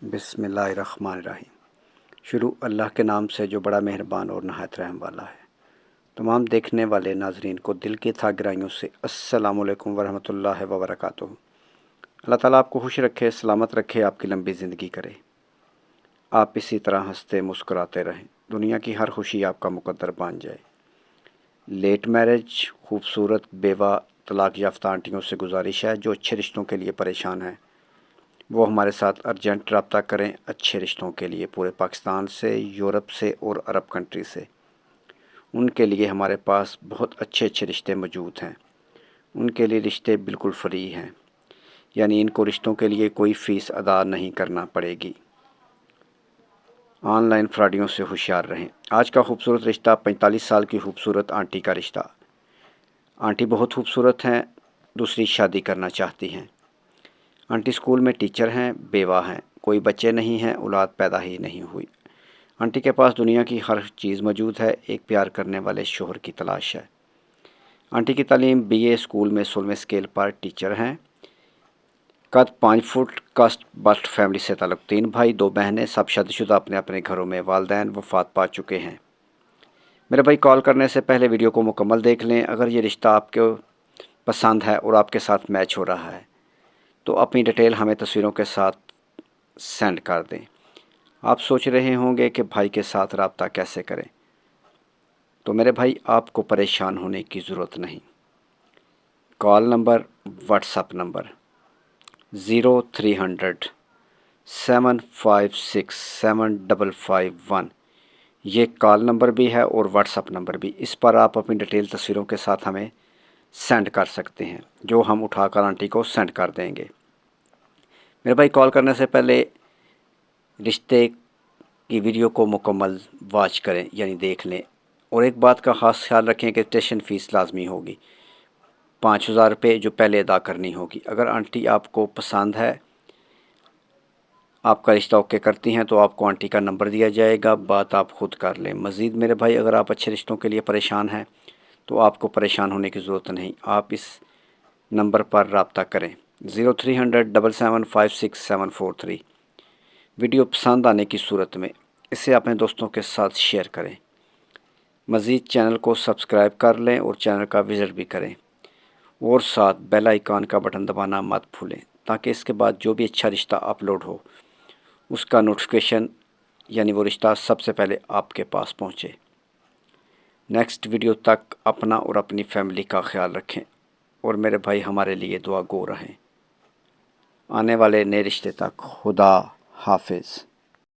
بسم اللہ الرحمن الرحیم۔ شروع اللہ کے نام سے جو بڑا مہربان اور نہایت رحم والا ہے۔ تمام دیکھنے والے ناظرین کو دل کی تھا گہرائیوں سے السلام علیکم ورحمۃ اللہ وبرکاتہ۔ اللہ تعالیٰ آپ کو خوش رکھے، سلامت رکھے، آپ کی لمبی زندگی کرے، آپ اسی طرح ہنستے مسکراتے رہیں، دنیا کی ہر خوشی آپ کا مقدر بن جائے۔ لیٹ میرج خوبصورت بیوہ طلاق یافتہ آنٹیوں سے گزارش ہے جو اچھے رشتوں کے لیے پریشان ہیں، وہ ہمارے ساتھ ارجنٹ رابطہ کریں۔ اچھے رشتوں کے لیے پورے پاکستان سے، یورپ سے اور عرب کنٹری سے، ان کے لیے ہمارے پاس بہت اچھے رشتے موجود ہیں۔ ان کے لیے رشتے بالکل فری ہیں، یعنی ان کو رشتوں کے لیے کوئی فیس ادا نہیں کرنا پڑے گی۔ آن لائن فراڈیوں سے ہوشیار رہیں۔ آج کا خوبصورت رشتہ 45 سال کی خوبصورت آنٹی کا رشتہ۔ آنٹی بہت خوبصورت ہیں، دوسری شادی کرنا چاہتی ہیں۔ آنٹی اسکول میں ٹیچر ہیں، بیوہ ہیں، کوئی بچے نہیں ہیں، اولاد پیدا ہی نہیں ہوئی۔ آنٹی کے پاس دنیا کی ہر چیز موجود ہے، ایک پیار کرنے والے شوہر کی تلاش ہے۔ آنٹی کی تعلیم BA اسکول میں 16ویں اسکیل پر ٹیچر ہیں۔ قد 5 فٹ، کاسٹ بسٹ فیملی سے تعلق، 3 بھائی 2 بہنیں، سب شادی شدہ، اپنے اپنے گھروں میں، والدین وفات پا چکے ہیں۔ میرے بھائی کال کرنے سے پہلے ویڈیو کو مکمل دیکھ لیں۔ اگر یہ رشتہ آپ کو پسند ہے اور آپ کے ساتھ میچ ہو رہا ہے تو اپنی ڈیٹیل ہمیں تصویروں کے ساتھ سینڈ کر دیں۔ آپ سوچ رہے ہوں گے کہ بھائی کے ساتھ رابطہ کیسے کریں، تو میرے بھائی آپ کو پریشان ہونے کی ضرورت نہیں۔ Call number, what's app number 0300 756 7551، یہ کال نمبر بھی ہے اور واٹس ایپ نمبر بھی۔ اس پر آپ اپنی ڈیٹیل تصویروں کے ساتھ ہمیں سینڈ کر سکتے ہیں، جو ہم اٹھا کر آنٹی کو سینڈ کر دیں گے۔ میرے بھائی کال کرنے سے پہلے رشتے کی ویڈیو کو مکمل واچ کریں، یعنی دیکھ لیں، اور ایک بات کا خاص خیال رکھیں کہ اسٹیشن فیس لازمی ہوگی، 5000 روپے جو پہلے ادا کرنی ہوگی۔ اگر آنٹی آپ کو پسند ہے، آپ کا رشتہ اوکے کرتی ہیں، تو آپ کو آنٹی کا نمبر دیا جائے گا، بات آپ خود کر لیں۔ مزید میرے بھائی اگر آپ اچھے رشتوں کے لیے پریشان ہیں تو آپ کو پریشان ہونے کی ضرورت نہیں، آپ اس نمبر پر رابطہ کریں 0300 775 6743۔ ویڈیو پسند آنے کی صورت میں اسے اپنے دوستوں کے ساتھ شیئر کریں۔ مزید چینل کو سبسکرائب کر لیں اور چینل کا وزٹ بھی کریں، اور ساتھ بیل آئیکن کا بٹن دبانا مت بھولیں، تاکہ اس کے بعد جو بھی اچھا رشتہ اپلوڈ ہو اس کا نوٹیفیکیشن، یعنی وہ رشتہ سب سے پہلے آپ کے پاس پہنچے۔ نیکسٹ ویڈیو تک اپنا اور اپنی فیملی کا خیال رکھیں، اور میرے بھائی ہمارے لیے دعا گو رہیں۔ آنے والے نئے رشتے تک خدا حافظ۔